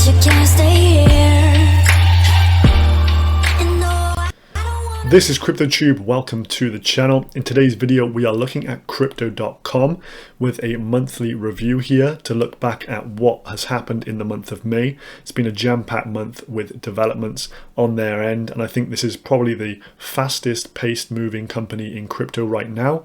you can't stay here. And no, I don't want. This is CryptoTube. Welcome to the channel. In today's video, we are looking at Crypto.com with a monthly review here to look back at what has happened in the month of May. It's been a jam-packed month with developments on their end, and I think this is probably the fastest paced moving company in crypto right now.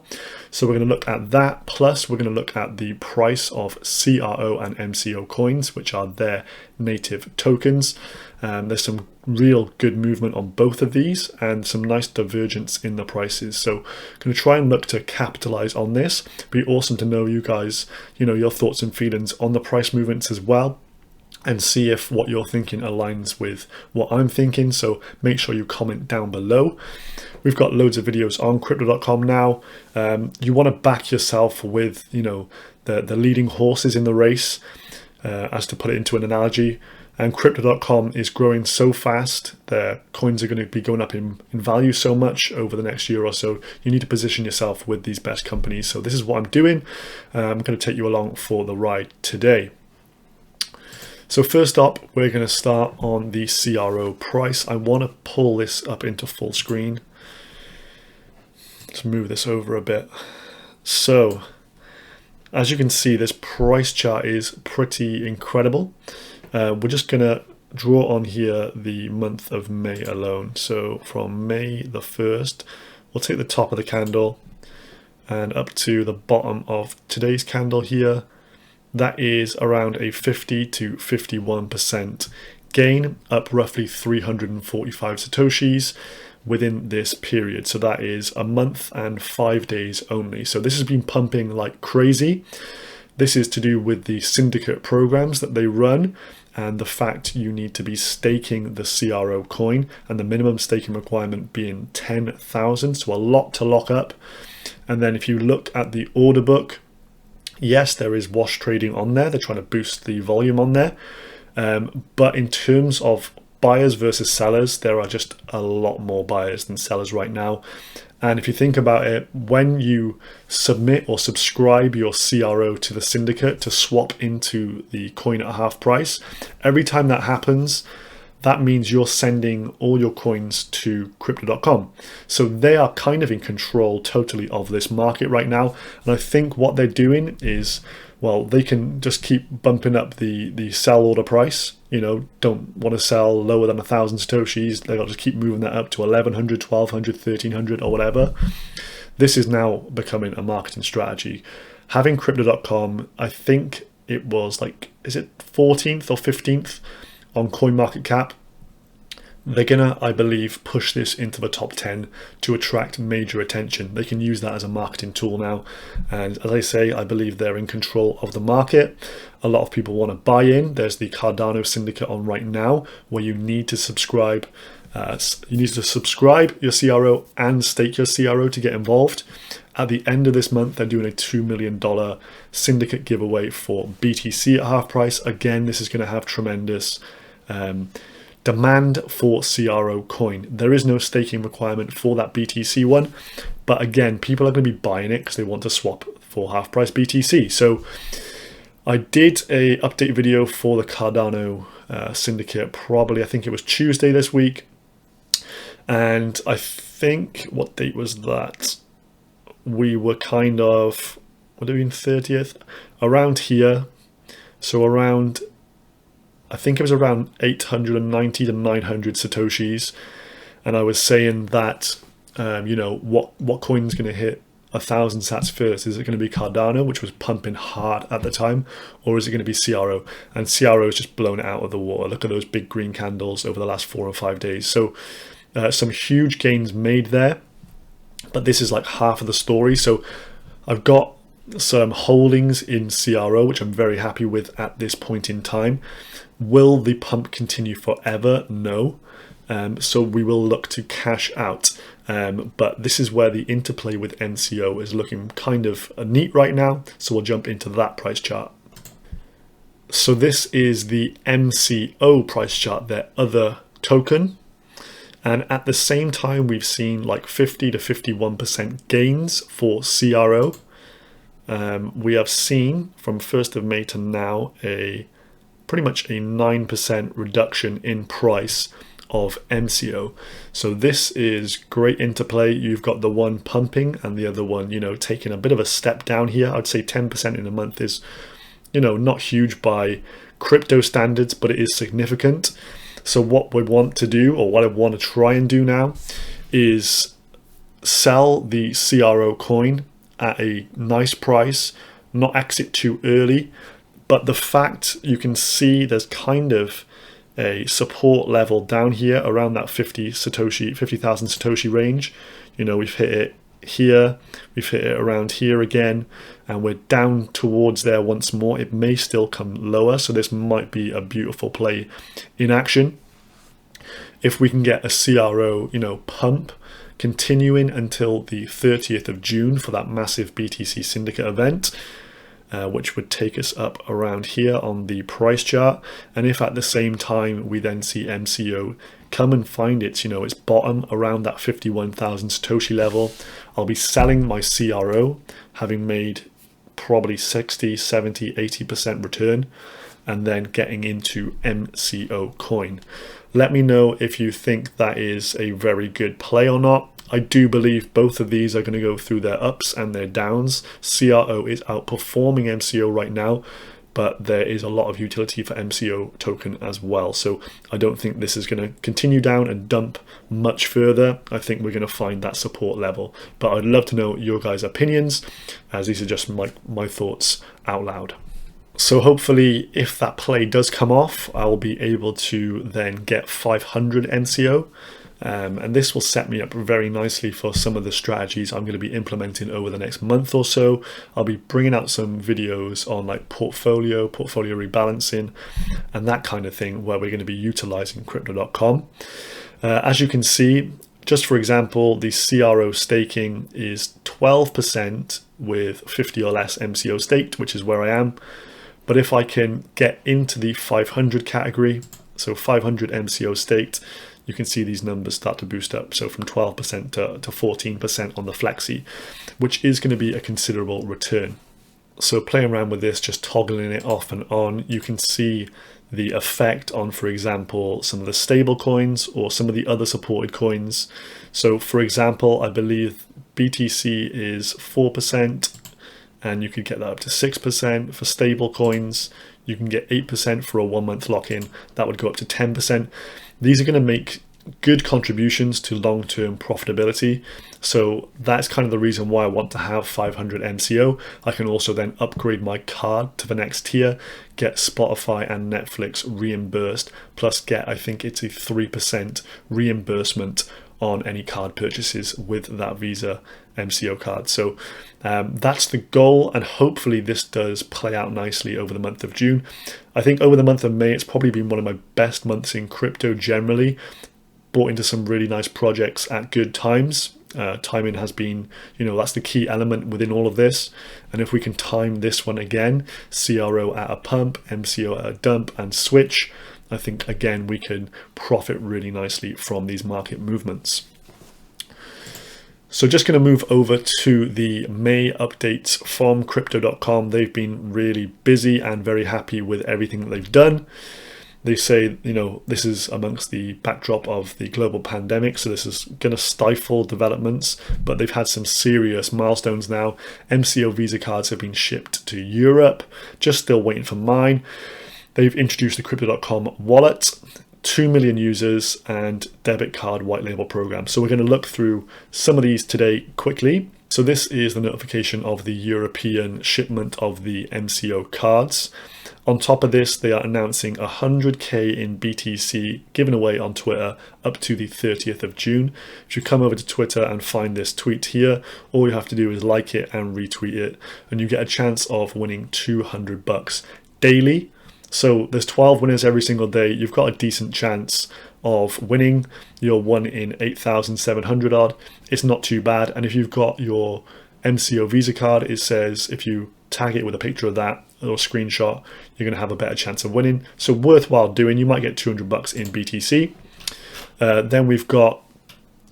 So we're going to look at that, plus we're going to look at the price of CRO and MCO coins, which are their native tokens. There's some real good movement on both of these and some nice divergence in the prices. So I'm going to try and look to capitalize on this. Be awesome to know you guys, your thoughts and feelings on the price movements as well, and see if what you're thinking aligns with what I'm thinking. So make sure you comment down below. We've got loads of videos on Crypto.com now. You want to back yourself with, the leading horses in the race, as to put it into an analogy. And Crypto.com is growing so fast, their coins are going to be going up in value so much over the next year or so. You need to position yourself with these best companies. So this is what I'm doing. I'm going to take you along for the ride today. So first up, we're going to start on the CRO price. I want to pull this up into full screen. Let's move this over a bit. So as you can see, this price chart is pretty incredible. We're just going to draw on here the month of May alone. So from May the 1st, we'll take the top of the candle and up to the bottom of today's candle here. That is around a 50 to 51% gain, up roughly 345 Satoshis within this period. So that is a month and 5 days only. So this has been pumping like crazy. This is to do with the syndicate programs that they run and the fact you need to be staking the CRO coin, and the minimum staking requirement being 10,000, so a lot to lock up. And then if you look at the order book, yes, there is wash trading on there. They're trying to boost the volume on there. But in terms of buyers versus sellers, there are just a lot more buyers than sellers right now. And if you think about it, when you submit or subscribe your CRO to the syndicate to swap into the coin at half price, every time that happens, that means you're sending all your coins to Crypto.com. So they are kind of in control totally of this market right now. And I think what they're doing is, well, they can just keep bumping up the sell order price. Don't want to sell lower than 1,000 Satoshis. They'll just keep moving that up to 1,100, 1,200, 1,300 or whatever. This is now becoming a marketing strategy. Having Crypto.com, I think it was is it 14th or 15th on CoinMarketCap? They're gonna, I believe, push this into the top 10 to attract major attention. They can use that as a marketing tool now. And as I say, I believe they're in control of the market. A lot of people want to buy in. There's the Cardano syndicate on right now where you need to subscribe. You need to subscribe your CRO and stake your CRO to get involved. At the end of this month, they're doing a $2 million syndicate giveaway for BTC at half price. Again, this is going to have tremendous demand for CRO coin. There is no staking requirement for that BTC one, but again, people are going to be buying it because they want to swap for half price BTC. So I did a update video for the Cardano syndicate, I think it was Tuesday this week, and I think, what date was that? We were kind of, what are we in, 30th? Around here, so around, I think it was around 890 to 900 Satoshis. And I was saying that, what coin's going to hit 1,000 sats first? Is it going to be Cardano, which was pumping hard at the time, or is it going to be CRO? And CRO has just blown it out of the water. Look at those big green candles over the last 4 or 5 days. So some huge gains made there, but this is like half of the story. So I've got some holdings in CRO, which I'm very happy with at this point in time. Will the pump continue forever? No. So we will look to cash out. But this is where the interplay with MCO is looking kind of neat right now. So we'll jump into that price chart. So this is the MCO price chart, their other token. And at the same time, we've seen like 50 to 51% gains for CRO. We have seen from 1st of May to now a pretty much a 9% reduction in price of MCO. So this is great interplay. You've got the one pumping and the other one, taking a bit of a step down here. I'd say 10% in a month is, not huge by crypto standards, but it is significant. So what we want to do, or what I want to try and do now, is sell the CRO coin at a nice price, not exit too early. But the fact you can see there's kind of a support level down here around that 50,000 Satoshi range. We've hit it here, we've hit it around here again, and we're down towards there once more. It may still come lower, so this might be a beautiful play in action. If we can get a CRO, pump continuing until the 30th of June for that massive BTC syndicate event, which would take us up around here on the price chart. And if at the same time we then see MCO come and find its bottom around that 51,000 Satoshi level, I'll be selling my CRO, having made probably 60, 70, 80% return, and then getting into MCO coin. Let me know if you think that is a very good play or not. I do believe both of these are going to go through their ups and their downs. CRO is outperforming MCO right now, but there is a lot of utility for MCO token as well. So I don't think this is going to continue down and dump much further. I think we're going to find that support level. But I'd love to know your guys' opinions, as these are just my thoughts out loud. So hopefully, if that play does come off, I'll be able to then get 500 MCO. And this will set me up very nicely for some of the strategies I'm going to be implementing over the next month or so. I'll be bringing out some videos on like portfolio rebalancing, and that kind of thing, where we're going to be utilizing Crypto.com. As you can see, just for example, the CRO staking is 12% with 50 or less MCO staked, which is where I am. But if I can get into the 500 category, so 500 MCO staked, you can see these numbers start to boost up. So from 12% to 14% on the Flexi, which is going to be a considerable return. So playing around with this, just toggling it off and on, you can see the effect on, for example, some of the stable coins or some of the other supported coins. So for example, I believe BTC is 4%, and you could get that up to 6% for stable coins. You can get 8% for a 1 month lock-in. That would go up to 10%. These are going to make good contributions to long-term profitability. So that's kind of the reason why I want to have 500 MCO. I can also then upgrade my card to the next tier, get Spotify and Netflix reimbursed, plus get, I think it's a 3% reimbursement on any card purchases with that Visa MCO card. So that's the goal, and hopefully this does play out nicely over the month of June. I think over the month of May, it's probably been one of my best months in crypto generally. Bought into some really nice projects at good times. Timing has been, that's the key element within all of this. And if we can time this one again, CRO at a pump, MCO at a dump, and switch, I think again we can profit really nicely from these market movements. So just going to move over to the May updates from Crypto.com. They've been really busy and very happy with everything that they've done. They say, this is amongst the backdrop of the global pandemic, so this is going to stifle developments, but they've had some serious milestones now. MCO Visa cards have been shipped to Europe, just still waiting for mine. They've introduced the Crypto.com wallet, 2 million users, and debit card white label program. So we're going to look through some of these today quickly. So this is the notification of the European shipment of the MCO cards. On top of this, they are announcing 100k in BTC given away on Twitter up to the 30th of June. If you come over to Twitter and find this tweet here, all you have to do is like it and retweet it, and you get a chance of winning $200 daily. So there's 12 winners every single day. You've got a decent chance of winning. You're 1 in 8,700 odd. It's not too bad. And if you've got your MCO Visa card, it says if you tag it with a picture of that or screenshot, you're going to have a better chance of winning. So worthwhile doing. You might get $200 in BTC. Then we've got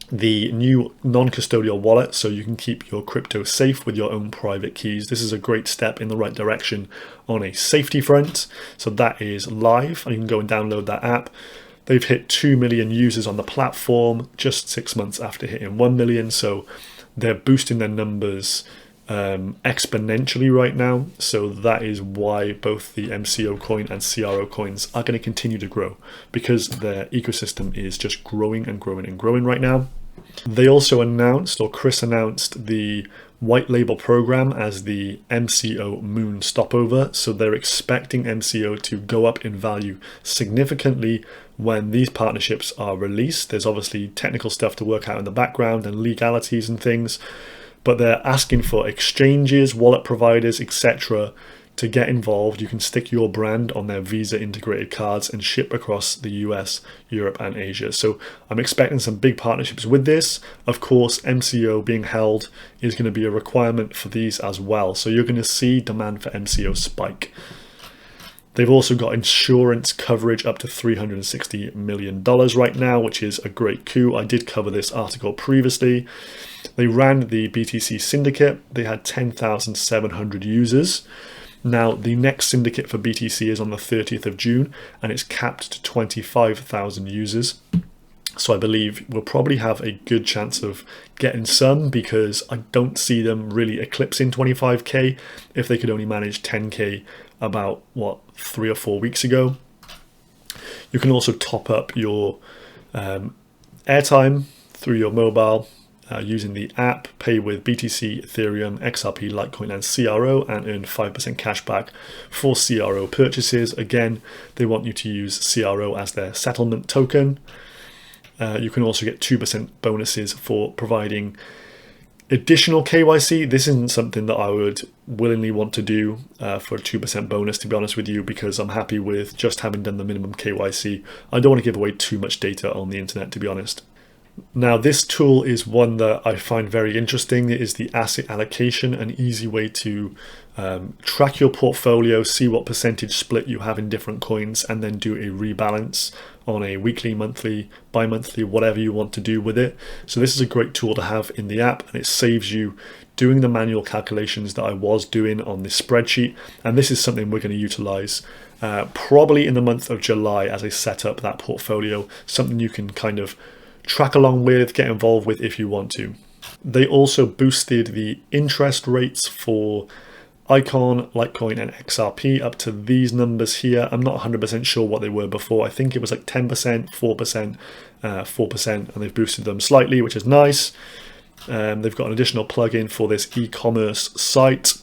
the new non-custodial wallet, so you can keep your crypto safe with your own private keys. This is a great step in the right direction on a safety front. So that is live, and you can go and download that app. They've hit 2 million users on the platform just 6 months after hitting 1 million. So they're boosting their numbers exponentially right now. So that is why both the MCO coin and CRO coins are going to continue to grow, because their ecosystem is just growing and growing and growing right now. They also announced, or Chris announced, the white label program as the MCO Moon Stopover. So they're expecting MCO to go up in value significantly when these partnerships are released. There's obviously technical stuff to work out in the background and legalities and things, but they're asking for exchanges, wallet providers, etc. to get involved. You can stick your brand on their Visa integrated cards and ship across the US, Europe and Asia. So I'm expecting some big partnerships with this. Of course, MCO being held is going to be a requirement for these as well. So you're going to see demand for MCO spike. They've also got insurance coverage up to $360 million right now, which is a great coup. I did cover this article previously. They ran the BTC syndicate. They had 10,700 users. Now, the next syndicate for BTC is on the 30th of June, and it's capped to 25,000 users. So I believe we'll probably have a good chance of getting some, because I don't see them really eclipsing 25k if they could only manage 10k about, 3 or 4 weeks ago. You can also top up your airtime through your mobile using the app, pay with BTC, Ethereum, XRP, Litecoin and CRO, and earn 5% cash back for CRO purchases. Again, they want you to use CRO as their settlement token. You can also get 2% bonuses for providing additional KYC. This isn't something that I would willingly want to do for a 2% bonus, to be honest with you, because I'm happy with just having done the minimum KYC. I don't want to give away too much data on the internet, to be honest. Now, this tool is one that I find very interesting. It is the asset allocation, an easy way to track your portfolio, see what percentage split you have in different coins, and then do a rebalance on a weekly, monthly, bi-monthly, whatever you want to do with it. So this is a great tool to have in the app, and it saves you doing the manual calculations that I was doing on this spreadsheet. And this is something we're going to utilize probably in the month of July as I set up that portfolio, something you can kind of track along with, get involved with if you want to. They also boosted the interest rates for Icon, Litecoin and XRP up to these numbers here. I'm not 100% sure what they were before. I think it was like 10%, 4%, 4%, and they've boosted them slightly, which is nice. They've got an additional plugin for this e-commerce site.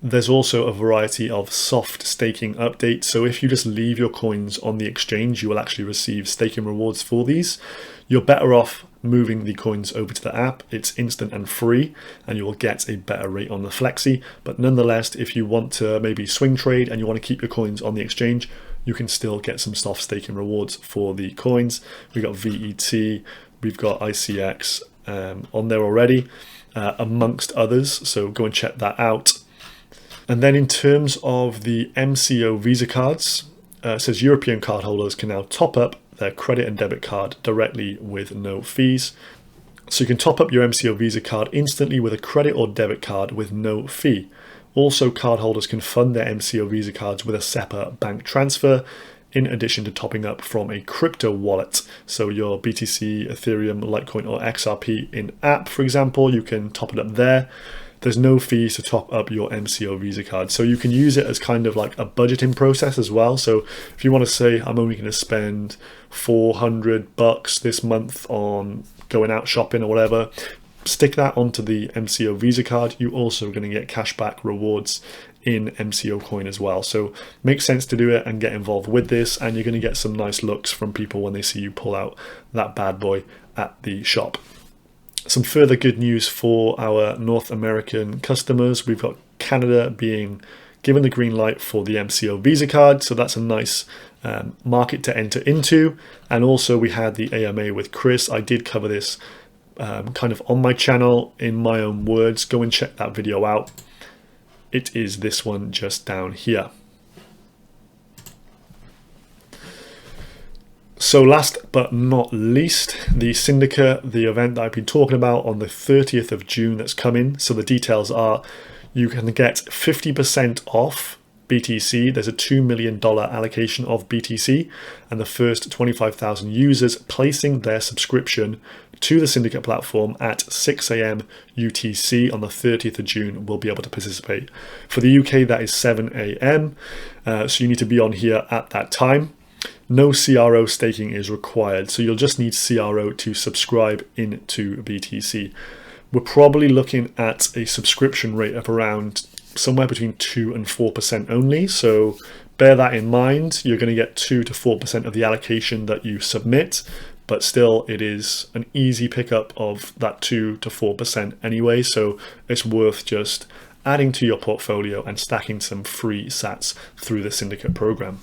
There's also a variety of soft staking updates. So if you just leave your coins on the exchange, you will actually receive staking rewards for these. You're better off moving the coins over to the app. It's instant and free, and you will get a better rate on the Flexi. But nonetheless, if you want to maybe swing trade and you want to keep your coins on the exchange, you can still get some soft staking rewards for the coins. We've got VET, we've got ICX on there already, amongst others. So go and check that out. And then in terms of the MCO Visa cards, it says European cardholders can now top up their credit and debit card directly with no fees. So you can top up your MCO Visa card instantly with a credit or debit card with no fee. Also, cardholders can fund their MCO Visa cards with a SEPA bank transfer, in addition to topping up from a crypto wallet. So your BTC, Ethereum, Litecoin or XRP in app, for example, you can top it up there. There's no fees to top up your MCO Visa card. So you can use it as kind of like a budgeting process as well. So if you want to say, I'm only going to spend $400 this month on going out shopping or whatever, stick that onto the MCO Visa card. You also going to get cashback rewards in MCO coin as well. So makes sense to do it and get involved with this. And you're going to get some nice looks from people when they see you pull out that bad boy at the shop. Some further good news for our North American customers. We've got Canada being given the green light for the MCO Visa card. So that's a nice market to enter into. And also we had the AMA with Chris. I did cover this kind of on my channel in my own words. Go and check that video out. It is this one just down here. So last but not least, the syndicate, the event that I've been talking about on the 30th of June that's coming. So the details are you can get 50% off BTC. There's a $2 million allocation of BTC, and the first 25,000 users placing their subscription to the syndicate platform at 6 a.m. UTC on the 30th of June will be able to participate. For the UK, that is 7 a.m. So you need to be on here at that time. No CRO staking is required, so you'll just need CRO to subscribe into BTC. We're probably looking at a subscription rate of around somewhere between 2 and 4% only, so bear that in mind. You're going to get 2 to 4% of the allocation that you submit, but still it is an easy pickup of that 2 to 4% anyway, so it's worth just adding to your portfolio and stacking some free sats through the syndicate program.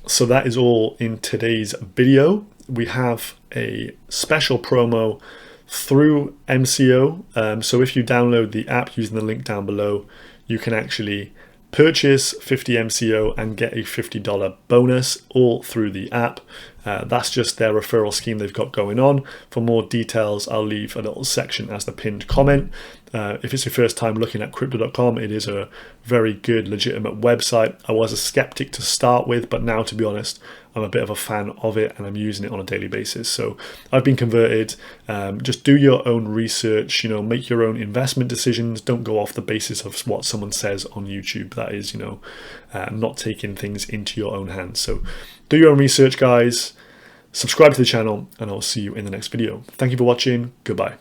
So that is all in today's video. We have a special promo through MCO. So if you download the app using the link down below, you can actually purchase 50 MCO and get a $50 bonus all through the app. That's just their referral scheme they've got going on. For more details, I'll leave a little section as the pinned comment. If it's your first time looking at crypto.com, it is a very good, legitimate website. I was a skeptic to start with, but now, to be honest, I'm a bit of a fan of it and I'm using it on a daily basis. So I've been converted. Just do your own research, make your own investment decisions. Don't go off the basis of what someone says on YouTube. That is, not taking things into your own hands. So do your own research, guys. Subscribe to the channel, and I'll see you in the next video. Thank you for watching. Goodbye.